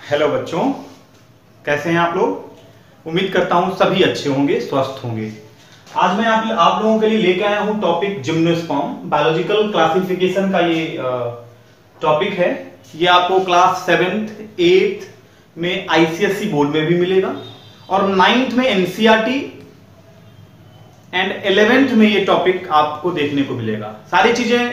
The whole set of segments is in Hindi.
हेलो बच्चों, कैसे हैं आप लोग। उम्मीद करता हूं सभी अच्छे होंगे, स्वस्थ होंगे। आज मैं आप लोगों के लिए लेके आया हूं टॉपिक जिम्नोस्पर्म। बायोलॉजिकल क्लासिफिकेशन का ये टॉपिक है। ये आपको क्लास 7th 8th में आईसीएसई बोर्ड में भी मिलेगा और 9th में एनसीईआरटी एंड 11th में ये टॉपिक आपको देखने को मिलेगा। सारी चीजें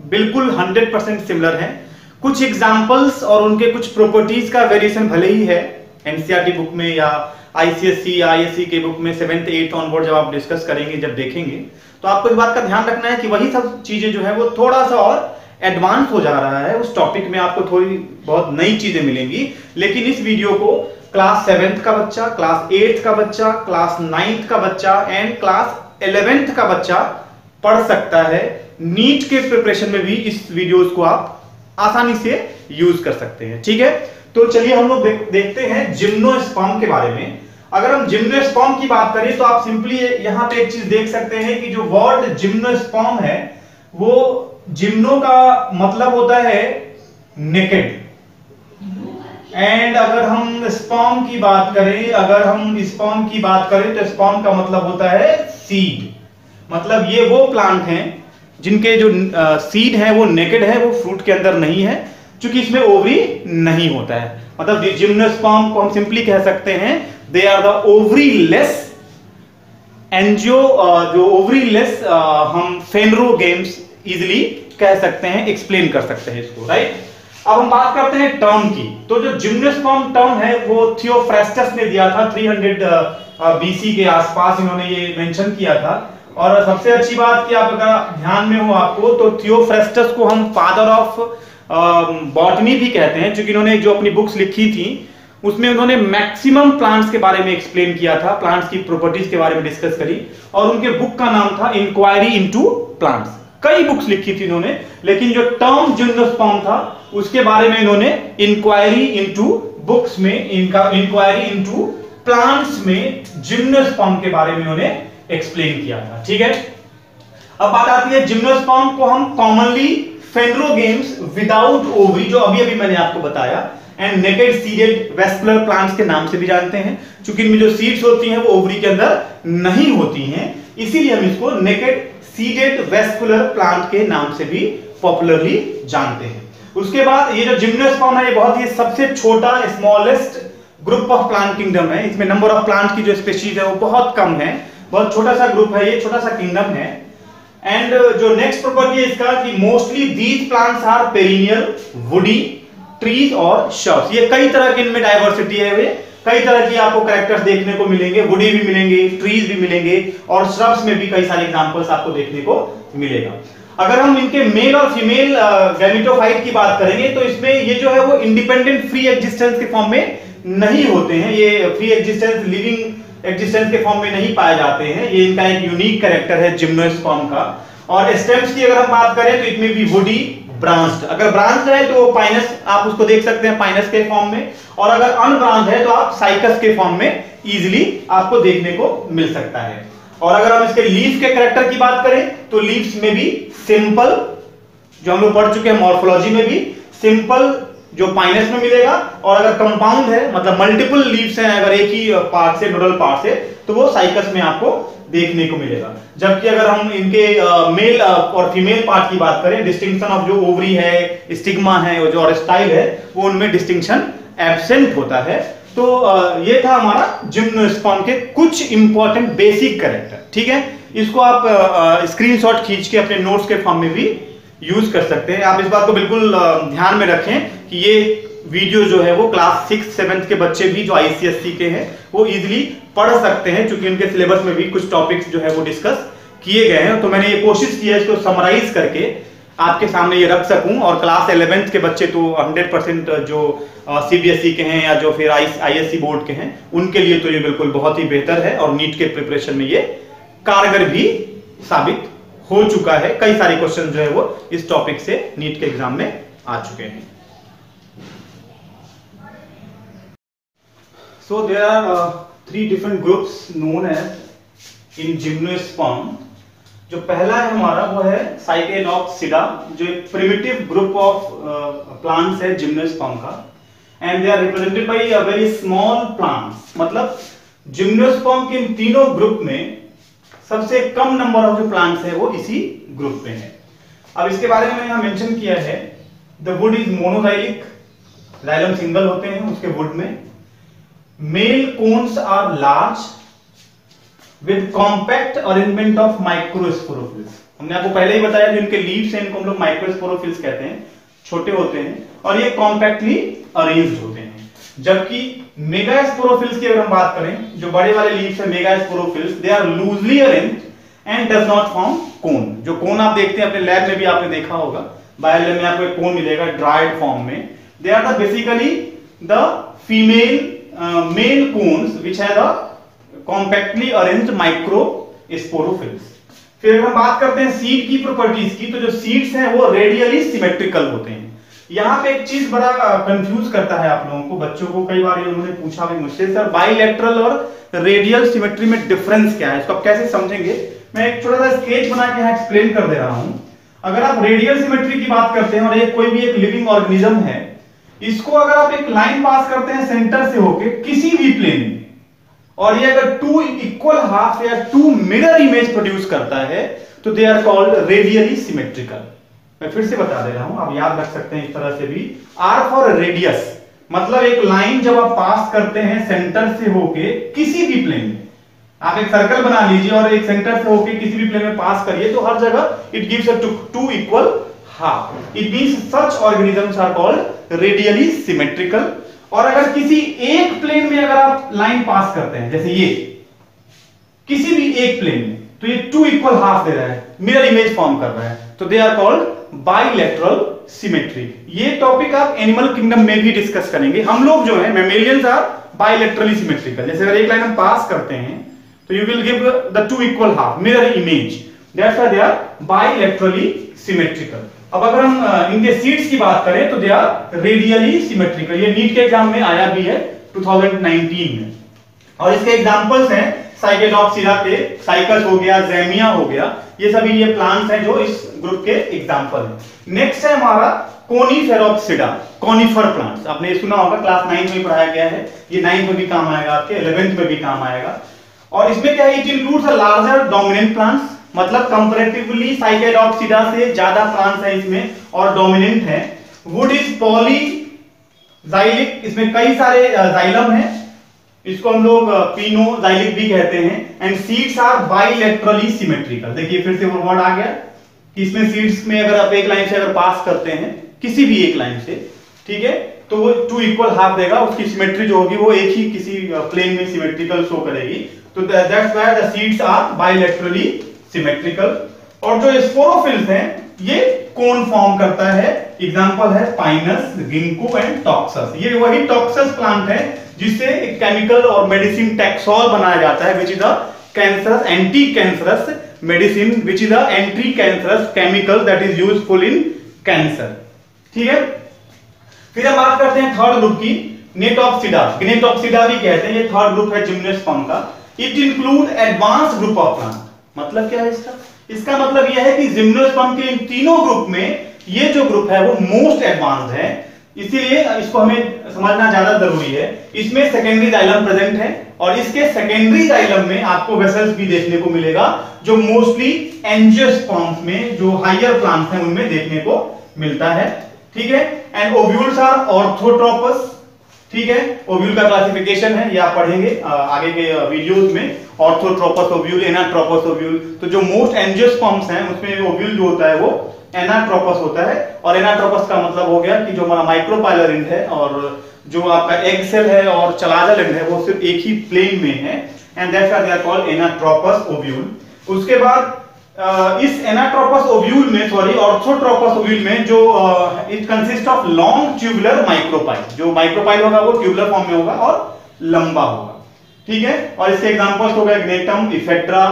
बिल्कुल 100% सिमिलर हैं। कुछ एग्जांपल्स और उनके कुछ प्रॉपर्टीज का वेरिएशन भले ही है एनसीईआरटी बुक में या आईसीएसई आईएससी के बुक में 7th 8th ऑनवर्ड जब आप डिस्कस करेंगे, जब देखेंगे, तो आपको इस बात का ध्यान रखना है कि वही सब चीजें जो है वो थोड़ा सा और एडवांस हो जा रहा है। उस टॉपिक में आपको थोड़ी बहुत नई चीजें मिलेंगी, लेकिन इस वीडियो को क्लास 7th का बच्चा, क्लास 8th का बच्चा, क्लास 9th का बच्चा एंड क्लास 11th का बच्चा पढ़ सकता है। नीट के प्रिपरेशन में भी इस वीडियोस को आप आसानी से यूज कर सकते हैं। ठीक है, तो चलिए हम लोग देखते हैं जिम्नोस्पर्म के बारे में। अगर हम जिम्नोस्पर्म की बात करें तो आप सिंपली यहां पे एक चीज देख सकते हैं कि जो वर्ड जिम्नोस्पर्म है वो जिम्नो का मतलब होता है नेकेड, एंड अगर हम स्पर्म की बात करें, तो स्पर्म का मतलब होता है सीड। मतलब ये वो प्लांट हैं जिनके जो सीड है वो नेकेड है, वो फ्रूट के अंदर नहीं है, क्योंकि इसमें ओवरी नहीं होता है। मतलब जिम्नोस्पर्म को हम सिंपली कह सकते हैं they are the ovary less angio, जो ओवरी लेस हम फेनरोगेम्स इजिली कह सकते हैं, एक्सप्लेन कर सकते हैं इसको, राइट। अब हम बात करते हैं टर्म की। तो जो जिम्नोस्पर्म टर्म है वो थियोफ्रास्टस ने दिया था 300 बीसी के आसपास, इन्होंने ये मेंशन किया था। और सबसे अच्छी बात कि आप अगर ध्यान में हो आपको, तो थियोफ्रास्टस को हम फादर ऑफ बॉटनी भी कहते हैं, क्योंकि इन्होंने जो अपनी बुक्स लिखी थी उसमें उन्होंने मैक्सिमम प्लांट्स के बारे में एक्सप्लेन किया था, प्लांट्स की प्रॉपर्टीज के बारे में डिस्कस करी, और उनके बुक का नाम था इंक्वायरी इनटू प्लांट्स। कई बुक्स लिखी थी इन्होंने, लेकिन जो टर्म जिम्नोस्पर्म था उसके बारे में इन्होंने इंक्वायरी इनटू बुक्स में, इंक्वायरी इनटू प्लांट्स में जिम्नोस्पर्म के बारे में इन्होंने एक्सप्लेन किया था। ठीक है, अब बात आती है जिम्नोस्पर्म को हम कॉमनली फेनरोगेम्स विदाउट ओवरी, जो अभी अभी मैंने आपको बताया, and naked seeded vascular plants के नाम से भी जानते हैं, क्योंकि इनमें जो सीड्स होती हैं वो ओवरी के अंदर नहीं होती हैं, इसीलिए हम इसको नेकेड सीडेड वेस्कुलर प्लांट के नाम से भी पॉपुलरली जानते हैं। उसके बाद ये जो जिम्नोस्पर्म है ये बहुत ही सबसे छोटा smallest group of plant kingdom है। इसमें नंबर ऑफ प्लांट की जो स्पीशीज है वो बहुत कम है, बहुत छोटा सा ग्रुप है, ये छोटा सा किंगडम है। एंड जो नेक्स्ट प्रॉपर्टी है इसका कि mostly these plants are perennial, woody, trees और शर्ब्स। ये कई तरह की इनमें डाइवर्सिटी है, वे कई तरह की आपको कैरेक्टर्स देखने को मिलेंगे, वुडी भी मिलेंगे, ट्रीज भी मिलेंगे, और श्रब्स में भी कई सारे एग्जांपल्स आपको देखने को मिलेगा। अगर हम इनके मेल और फीमेल गैमेटोफाइट की बात करेंगे तो इसमें ये जो है वो इंडिपेंडेंट फ्री एग्जिस्टेंस के फॉर्म में नहीं होते हैं, ये फ्री एग्जिस्टेंस लिविंग एग्जिस्टेंस के फॉर्म में नहीं पाए जाते हैं। ये इनका एक यूनिक कैरेक्टर है जिम्नोस्पर्म का। और स्टेम्स की अगर हम बात करें तो इसमें भी वुडी, ब्रांच्ड, अगर ब्रांच्ड है तो पाइनस आप उसको देख सकते हैं पाइनस के फॉर्म में, और अगर अनब्रांच्ड है तो आप साइकस के फॉर्म में इजीली आपको देखने को मिल सकता है। और अगर हम इसके लीफ के कैरेक्टर की बात करें तो लीव्स में भी सिंपल, जो हम लोग पढ़ चुके हैं मॉर्फोलॉजी में भी, सिंपल जो पाइनस में मिलेगा, और अगर कंपाउंड है मतलब मल्टीपल लीव्स हैं अगर एक ही पार्ट से, नोडल पार्ट से, तो वो साइकस में आपको देखने को मिलेगा। जबकि अगर हम इनके मेल और फीमेल पार्ट की बात करें, डिस्टिंक्शन ऑफ जो ओवरी है, स्टिग्मा है, और जो स्टाइल है, वो उनमें डिस्टिंक्शन एब्सेंट होता है। तो ये था हमारा जिम्नोस्पर्म के कुछ इंपॉर्टेंट बेसिक कैरेक्टर। ठीक है, इसको आप स्क्रीनशॉट खींच के अपने नोट्स के फॉर्म में भी यूज कर सकते हैं। आप इस बात को बिल्कुल ध्यान में रखें कि ये वीडियो जो है वो क्लास 6th 7th के बच्चे भी जो आईसीएसई के हैं वो इजीली पढ़ सकते हैं, क्योंकि उनके सिलेबस में भी कुछ टॉपिक्स जो है वो डिस्कस किए गए हैं। तो मैंने ये कोशिश की है इसको समराइज करके आपके सामने ये रख सकूं, और क्लास 11th के बच्चे तो 100% जो सीबीएसई के हैं या जो फिर आईएससी बोर्ड के हैं उनके लिए तो ये बिल्कुल बहुत ही बेहतर है, और नीट के प्रिपरेशन में ये कारगर भी साबित हो चुका है। कई सारे क्वेश्चन जो है वो इस टॉपिक से नीट के एग्जाम में आ चुके हैं। So there are 3 different groups known as in gymnosperm। जो पहला है हमारा वो है साइकेनॉप्सिडा, जो एक प्रिमिटिव ग्रुप ऑफ प्लांट्स है जिम्नोस्पर्म का। And they are represented by a very small plants. मतलब जिम्नोस्पर्म के इन तीनों ग्रुप में सबसे कम नंबर ऑफ जो प्लांट्स है वो इसी ग्रुप में है। अब इसके बारे में मैंने यहां मेंशन किया है, the wood is monoxylic, xylem single होते हैं उसके वुड में। Male cones are large with compact arrangement of microsporophylls. हमने आपको पहले ही बताया जो इनके लीव्स हैं इनको हम लोग माइक्रोस्पोरोफिल्स कहते हैं, छोटे होते हैं और ये कॉम्पैक्टली अरेंज्ड होते हैं। जबकि मेगास्पोरोफिल्स की अगर हम बात करें, जो बड़े वाले लीव्स है megasporophylls, they are loosely arranged and does not form cone. जो कोन आप देखते हैं अपने लैब में भी आपने देखा होगा, बायो लैब में आपको एक कोन मिलेगा ड्राइड फॉर्म में। They are the basically the female male cones which have the compactly arranged microsporophylls. फिर अगर हम बात करते हैं सीड की प्रॉपर्टीज की, तो जो सीड्स हैं वो रेडियली सिमेट्रिकल होते हैं। यहां पे एक चीज बड़ा कंफ्यूज करता है आप लोगों को, बच्चों को कई बार उन्होंने पूछा भी मुझसे, सर बाइलेटरल और रेडियल सिमेट्री में डिफरेंस क्या है, इसको आप कैसे समझेंगे। मैं एक छोटा सा स्केच बना के यहां एक्सप्लेन कर दे रहा हूं। अगर आप रेडियल सिमेट्री की बात करते हैं और एक कोई भी एक लिविंग ऑर्गेनिज्म है, इसको अगर आप एक लाइन पास करते हैं सेंटर से होके किसी भी प्लेन में, और ये अगर टू इक्वल हाफ या टू मिरर इमेज प्रोड्यूस करता है, तो they are called radially symmetrical. मैं फिर से बता दे रहा हूं, आप याद रख सकते हैं इस तरह से भी। आर फॉर रेडियस, मतलब एक लाइन जब आप पास करते हैं सेंटर से होके किसी भी प्लेन में, आप एक सर्कल बना लीजिए और एक सेंटर से होके किसी भी प्लेन में पास करिए, तो हर जगह it gives a two equal half. It means such organisms are called radially symmetrical. और अगर किसी एक प्लेन में अगर आप लाइन पास करते हैं, जैसे ये किसी भी एक प्लेन में, तो ये टू इक्वल हाफ दे रहा है, मिरर इमेज फॉर्म कर रहा है, तो they are called bilateral symmetry. ये टॉपिक आप एनिमल किंगडम में भी डिस्कस करेंगे। हम लोग जो है मैमेलियंस आर बाइलेटरली सिमेट्रिकल। जैसे अगर एक लाइन हम पास करते हैं तो you will give the two equal half mirror image, that's why they are bilaterally symmetrical. अब अगर हम इनके सीड्स की बात करें तो दे आर रेडियली सिमेट्रिकल। ये नीट के एग्जाम में आया भी है 2019 में, और इसके एग्जांपल्स हैं साइकेडॉप्सिरा के, साइकस हो गया, ज़ैमिया हो गया, ये सभी ये प्लांट्स हैं जो इस ग्रुप के एग्जांपल हैं। नेक्स्ट है हमारा कोनिफेरोप्सिडा, कॉनिफर प्लांट्स। आपने सुना होगा, क्लास 9 में पढ़ाया गया है, ये 9th में भी काम आएगा आपके, 11th में भी काम आएगा। और इसमें क्या है, it includes a larger dominant plants, मतलब कंपैरेटिवली साइकेडॉप्सिडा से ज्यादा प्लांट्स हैं इसमें और डोमिनेंट है। वुड इज पॉलीजाइलिक, इसमें कई सारे जाइलम हैं, इसको हम लोग पिनोजाइलिक भी कहते हैं। And seeds are bilaterally symmetrical. देखिए फिर से वो वर्ड आ गया कि इसमें सीड्स में अगर आप एक लाइन से अगर पास करते हैं किसी भी एक लाइन से, ठीक है, तो वो टू इक्वल हाफ देगा, उसकी सिमेट्री जो होगी वो एक ही किसी प्लेन में सिमेट्रिकल शो करेगी। तो that's why the seeds are bilaterally symmetrical. और जो स्पोरोफिल्स हैं ये कोन फॉर्म करता है। एग्जांपल है पाइनस, गिंको एंड टॉक्सस। ये वही टॉक्सस प्लांट है जिससे एक केमिकल और मेडिसिन टैक्सोल बनाया जाता है, विच is a cancerous, anti cancerous medicine, which is a anti cancerous chemical that is useful in cancer. ठीक है, फिर हम बात करते हैं थर्ड ग्रुप की, नेटॉप्सिडा। नेटॉप्सिडा भी कहते हैं, ये थर्ड ग्रुप है जिम्नोस्पर्म का। It include advance group of plant. मतलब क्या है इसका? इसका मतलब यह है कि जिम्नोस्पर्म के इन तीनों ग्रुप में ये जो ग्रुप है वो मोस्ट एडवांस्ड है, इसीलिए इसको हमें समझना ज्यादा जरूरी है। इसमें सेकेंडरी जाइलम प्रेजेंट है और इसके सेकेंडरी जाइलम में आपको वेसल्स भी देखने को मिलेगा, जो मोस्टली एंजियोस्पर्म्स में, जो हायर प्लांट्स हैं उनमें देखने को मिलता है। ठीक है, एंड ओव्यूल्स आर ऑर्थोट्रोपस। ठीक है, ओव्यूल का क्लासिफिकेशन है, ये आप पढ़ेंगे आगे के वीडियोस में। Orthotropous ovule, anatropous ovule. तो जो मोस्ट एंजियोस्पर्म्स हैं उसमें ओव्यूल जो होता है वो एनाट्रोपस होता है। और एनाट्रोपस का मतलब हो गया कि जो हमारा माइक्रोपाइलर एंड है और जो आपका एग सेल है और चलाजल एंड है वो सिर्फ एक ही प्लेन में है, and that's why they are called anatropous ovule. उसके बाद इस एनाट्रोपस ओव्यूल में, सॉरी ऑर्थोट्रोपस ओव्यूल में, जो it consist of long tubular micropyle. जो माइक्रोपाइल होगा वो ट्यूबुलर फॉर्म में होगा और लंबा होगा। ठीक है, और इसके एग्जांपल्स हो गए ग्नेटम, इफेड्रा,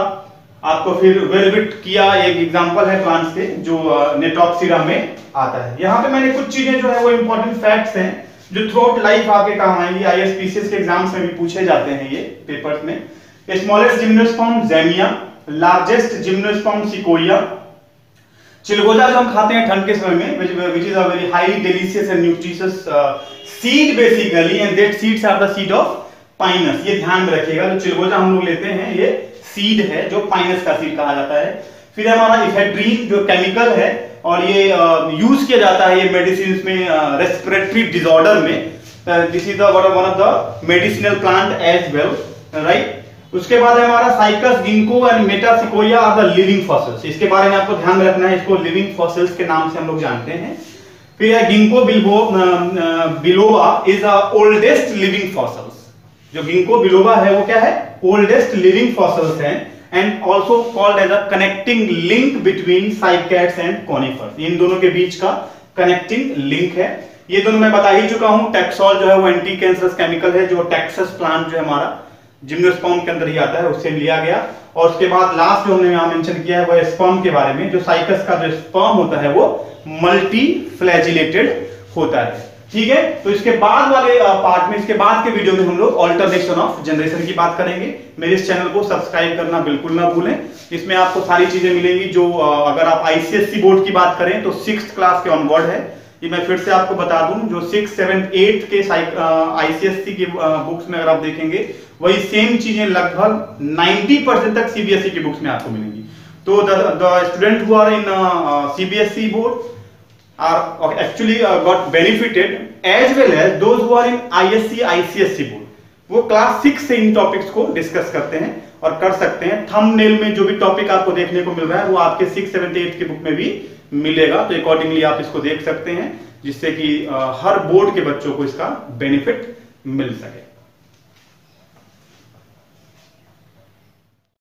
आपको फिर वेलवेट किया एक एग्जांपल है प्लांट्स के जो नेटॉप्सिडा में आता है। यहां पे मैंने कुछ चीजें जो है वो इंपॉर्टेंट फैक्ट्स हैं जो थ्रू आउट लाइफ आपके काम आएंगी, आईएसपीसीएस के एग्जाम्स में भी पूछे जाते हैं ये पेपर्स में। Smallest gymnosperm Zamia, largest gymnosperm Sequoia. चिलगोजा जो हम खाते हैं ठंड के समय में, which is a very highly delicious and nutritious seed basically, and that seeds are the seed of Pinus. ये ध्यान में रखिएगा, जो चिलगोजा हम लोग लेते हैं ये सीड है जो पाइनस का सीड कहा जाता है। फिर हमारा इफेड्रीन जो केमिकल है, और ये यूज किया जाता है ये मेडिसिन में, रेस्पिरेटरी डिसऑर्डर में। This is one of the medicinal plant as well, right. उसके बाद है हमारा Cycas, Ginkgo and Metasequoia are the living fossils. इसके बारे में आपको ध्यान रखना है, इसको लिविंग फॉसिल्स के नाम से हम लोग जानते हैं। फिर है Ginkgo biloba is the oldest living fossils. जो गिंको बिलोबा है वो क्या है, ओल्डेस्ट लिविंग फॉसिल्स है, and also called as a connecting link between cycads and conifers. इन दोनों के बीच का कनेक्टिंग लिंक है। ये दोनों मैं बता ही चुका हूं। टेक्सोल जो है वो एंटी कैंसरस केमिकल है, जो टेक्सस प्लांट जो है हमारा जिम्नोस्पर्म के अंदर ही आता है, उससे लिया गया। और उसके बाद लास्ट जो हमने यहां मेंशन किया है वो स्पर्म के बारे में। जो साइकस का जो स्पर्म होता है वो मल्टी फ्लैजिलेटेड होता है, ठीक है। तो इसके बाद वाले पार्ट में, इसके बाद के वीडियो में हम लोग ऑल्टरनेशन ऑफ जनरेशन की बात करेंगे। मेरे इस चैनल को सब्सक्राइब करना बिल्कुल ना भूलें। इसमें आपको सारी चीजें मिलेंगी जो अगर आप आईसीएससी बोर्ड की बात करें तो 6th क्लास के ऑनवर्ड है। ये मैं फिर से आपको बता दूं, जो 6th, 7th, 8th के आईसीएससी की बुक्स में अगर आप देखेंगे वही सेम चीजें लगभग 90% तक सीबीएसई की बुक्स में आपको मिलेंगी। तो the student who are in CBSE board are actually got benefited, as well as those who are in ISC ICSC board, वो क्लास 6 से इन टॉपिक्स को डिस्कस करते हैं और कर सकते हैं। थंबनेल में जो भी टॉपिक आपको देखने को मिल रहा है वो आपके 6th, 7th, 8th की बुक में भी मिलेगा। तो अकॉर्डिंगली आप इसको देख सकते हैं, जिससे कि हर बोर्ड के बच्चों को इसका बेनिफिट मिल सके।